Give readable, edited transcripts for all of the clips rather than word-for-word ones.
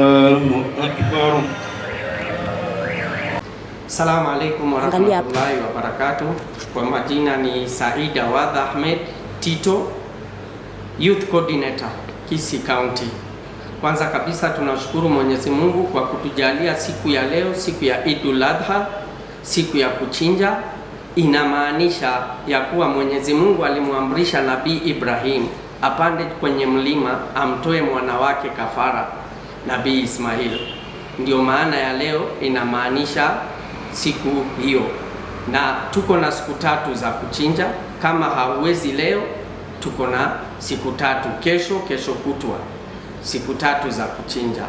Allahu Akbar. Assalamu alaikum warahmatullahi wabarakatuh. Kwa majina ni Said Awadh Ahmed Tito, Youth Coordinator Kisii County. Kwanza kabisa tunashukuru Mwenyezi Mungu kwa kutujalia siku ya leo, siku ya Idul Adha, siku ya kuchinja. Inamaanisha ya kuwa Mwenyezi Mungu alimwamrisha Nabii Ibrahim apande kwenye mlima amtoe mwana wake kafara, Nabii Ismail. Ndio maana ya leo inamaanisha siku hiyo, na tuko na siku tatu za kuchinja. Kama hauwezi leo, tuko na siku tatu, kesho kutwa, siku tatu za kuchinja.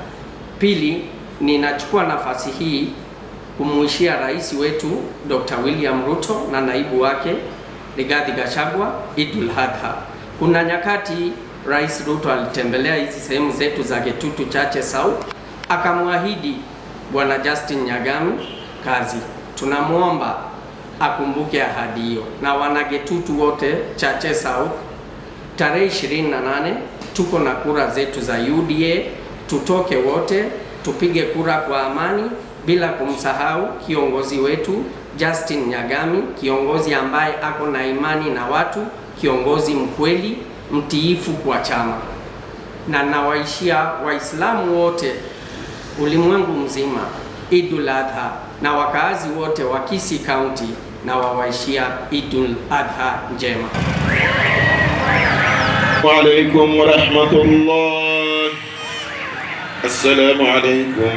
Pili, ninachukua nafasi hii kumuishia rais wetu Dr. William Ruto na naibu wake Rigathi Gachagua Idul Adha. Kuna nyakati Rais Ruto alitembelea hizi sehemu zetu za Getutu Chache South, akamwahidi Bwana Justin Nyagami kazi. Tunamuomba akumbuke ahadi hiyo, na wana Getutu wote Chache South, tarehe 28 tuko na kura zetu za UDA. Tutoke wote tupige kura kwa amani, bila kumsahau kiongozi wetu Justin Nyagami, kiongozi ambaye ako na imani na watu, kiongozi mkweli, mtiifu kwa chama. Na nawaishia Waislamu wote ulimwengu mzima Idul Adha, na wakaazi wote wa Kisii County na wawaishia Idul Adha njema. Wa alaikum wa rahmatullah. Assalamu alaikum.